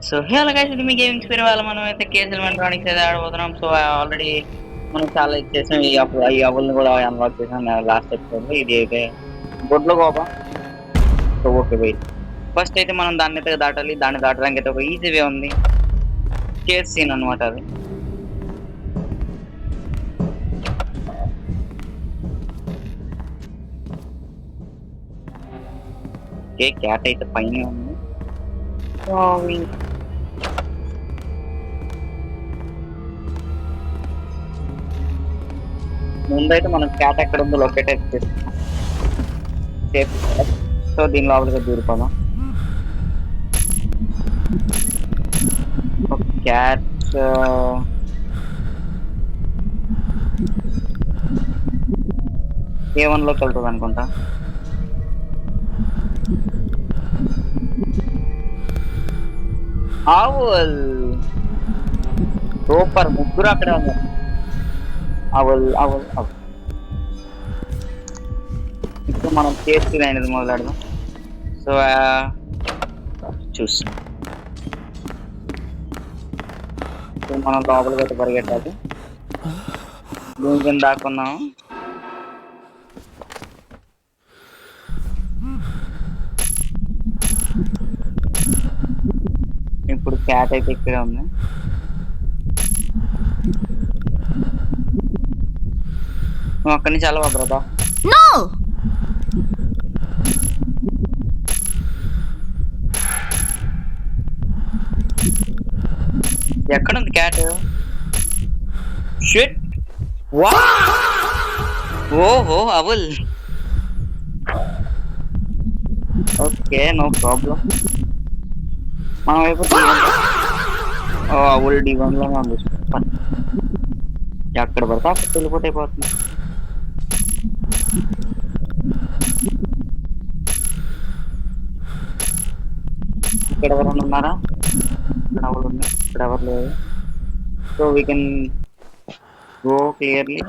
So hello guys, ఇది మీ gaming sphere వాళ్ళ మనం అయితే కేసులు ఎలక్ట్రానిక్స్ అయితే ఆడబోతున్నాం. సో ఆల్రెడీ మనం చాలా ఇచ్చేసాం. ఈ అవ్వల్ని కూడా అన్లాక్ చేసాం లాస్ట్ ఎపిసోడ్ లో. ఇది అయితే గొడ్ల గోప. So okay wait. ఫస్ట్ అయితే మనం దాన్ని అయితే దాటాలి. దాన్ని దాటడానికి అయితే ఒక ఈజీ వే ఉంది. కేస్ సీన్ అనమాట అది. ఓకే, క్యాట్ అయితే పైన ఉంది. ముందైతే మనం క్యాట్ ఎక్కడ ఉందో లొకేట్ అయితే చేస్తున్నాం. సేఫ్. సో దీని లోపలికి దూరిపోదాం. క్యాట్ A1 లోకి వెళ్తుంది అనుకుంటా. ఆవుల్ సూపర్, ముగ్గురు అక్కడే ఉన్నారు. ఆవుల్ ఆవుల్ ఆవుల్. ఇప్పుడు మనం చేసి అనేది మొదలెడదాం. సో చూసి ఇప్పుడు మనం లోపలికి అయితే పరిగెట్టాలి. భూమి కింద దాక్కున్నాం. ఇప్పుడు క్యాట్ అయితే ఇక్కడే ఉంది. నువ్వు అక్కడి నుంచి వెళ్ళవా బ్రదా? ఎక్కడుంది క్యాట్? షిట్. వా ఓహో అవుల్. Okay, no problem. మనం వైపు అవుల్ D1 లోనే ఉంది. ఎక్కడ పడితే అక్కడ వెళ్ళిపోతే అయిపోతుంది. ఇక్కడ ఎవరైనా ఉన్నారా? ఇక్కడ ఎవరు ఉన్నారు? ఇక్కడ ఎవరు లేదు. So we can go clearly.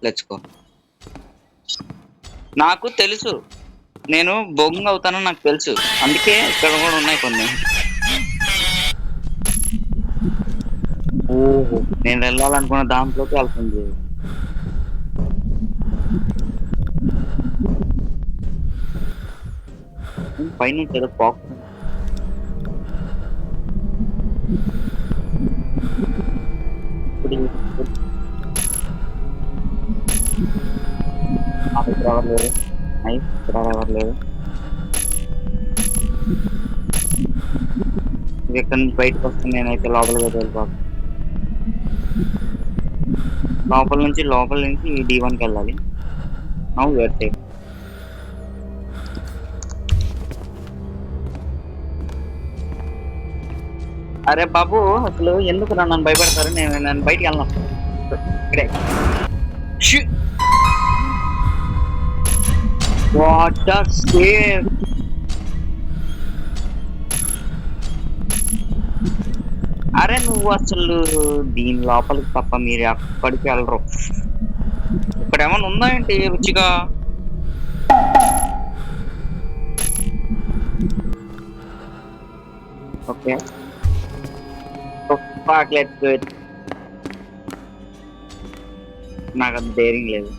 Let's go. నాకు తెలుసు నేను బొంగు అవుతానని నాకు తెలుసు, అందుకే ఇక్కడ కూడా ఉన్నాయి కొన్ని. ఓహో, నేను వెళ్ళాలనుకున్న దాంట్లోకి వెళ్తుంది. పైనుంచి ఏదో పాక్. ఇక్కడ ఎవరు లేరు. నైస్, ఇక్కడ ఎవరు లేరు. ఇది ఎక్కడి నుంచి బయటకు వస్తుంది. నేనైతే లోపలికి వెళ్ళిపోతాను. లోపల నుంచి ఈ D1కి వెళ్ళాలి. Now where safe. అరే బాబు, అసలు ఎందుకు నన్ను భయపడతారు? నన్ను బయటికి వెళ్ళను. ఇక్కడే వాటర్ సేఫ్. అరే నువ్వు అసలు దీని లోపలికి తప్ప మీరు ఎక్కడికి వెళ్ళరు. ఇక్కడ ఏమన్నా ఉందా ఏంటి రుచిగా? ఓకే, నాకు అంత ధైర్యం లేదు.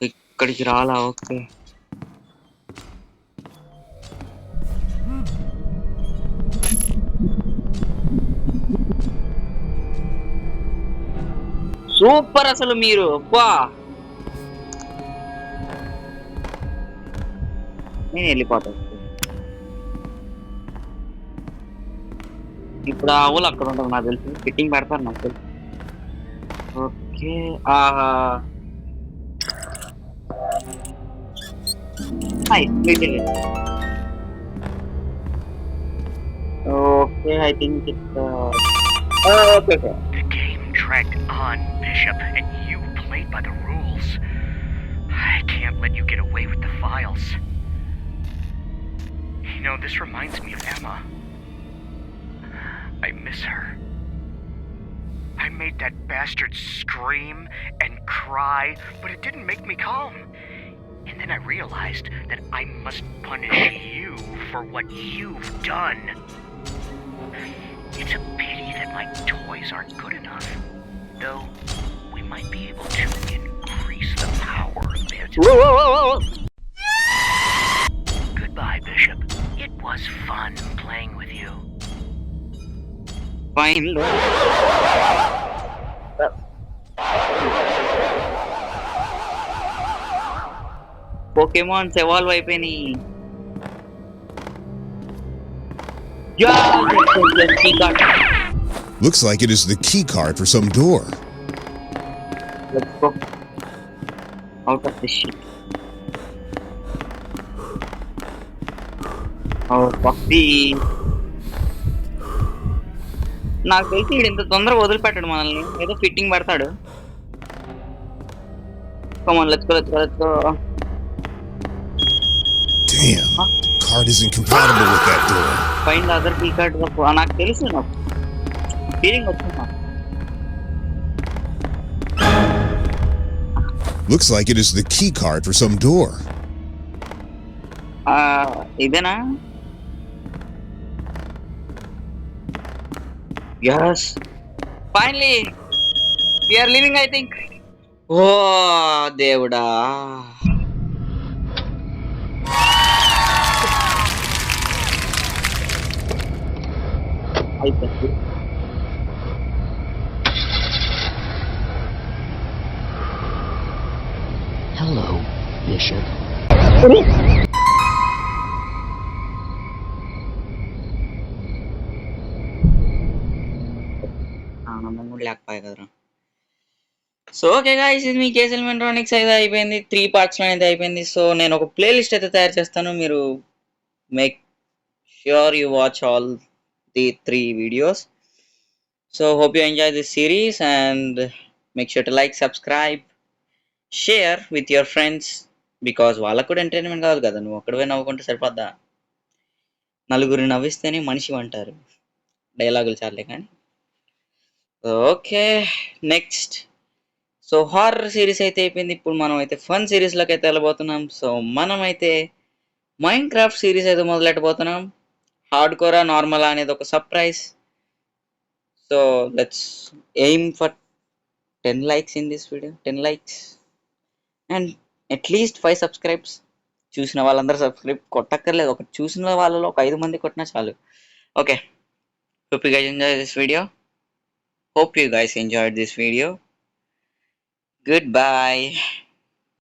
ఇక్కడికి రాలా? Okay, super. అసలు మీరు నేను వెళ్ళిపోతా. ఇప్పుడు ఆ ఊళ్ళు అక్కడ ఉంటుంది నాకు తెలుసు. ఫిట్టింగ్ పెడతారు నాకు తెలుసు. Okay, okay, I think it's okay. The game dragged on, Bishop, and you played by the rules. I can't else. You know, this reminds me of Emma. I miss her. I made that bastard scream and cry, but it didn't make me calm. And then I realized that I must punish you for what you've done. It's a pity that my toys aren't good enough. Though, we might be able to increase the power a bit. Goodbye, Bishop. It was fun playing with you. Fine. Pokemons evolve అయిపోయినాయి. Looks like it is the key card for some door. Let's go out of this shit. Oh, puppy. నాకు తెలిసి వీడు ఇంత తొందరగా వదిలిపెట్టాడు మనల్ని, ఏదో fitting పడతాడు. Come on let's go. Damn, the card isn't compatible with that door. Find the other key card. నాకు తెలుసు, నాకు ఫీలింగ్ వచ్చింది. Looks like it is the key card for some door. ఇదేనా? Yes. Finally, we are leaving, I think. Oh, దేవుడా. అయిపోయింది. Hello, Bishop. ఆనందం కూడా లేకపోయా కదరా. సో ఓకే గైస్, ఇది మీ కేసెల్ మెట్రానిక్స్ అయితే అయిపోయింది. 3 parts లో అయితే అయిపోయింది. సో నేను ఒక ప్లేలిస్ట్ అయితే తయారు చేస్తాను. మీరు make sure you watch all the 3 videos. So hope you enjoy this series and make sure to like, subscribe, share with your friends. Because వాళ్ళకు కూడా ఎంటర్టైన్మెంట్ కావాలి కదా. నువ్వు ఒక్కడివే నవ్వుకుంటే సరిపోద్దా? నలుగురు నవ్విస్తేనే మనిషి అంటారు. డైలాగులు చాలే కానీ. Okay, next. So horror series అయితే అయిపోయింది. ఇప్పుడు మనం అయితే ఫన్ సిరీస్లోకి అయితే వెళ్ళబోతున్నాం. సో మనం అయితే మైండ్ క్రాఫ్ట్ సిరీస్ అయితే మొదలెట్టబోతున్నాం. హార్డ్ కోరా నార్మల్ అనేది ఒక surprise. So let's aim for 10 likes in this video. 10 likes and at least 5 subscribes. చూసిన వాళ్ళందరూ సబ్స్క్రైబ్ కొట్టక్కర్లేదు. ఒక చూసిన వాళ్ళలో ఒక 5 మంది కొట్టినా చాలు. Okay, hope you guys enjoy this video. Hope you guys enjoyed this video. Goodbye.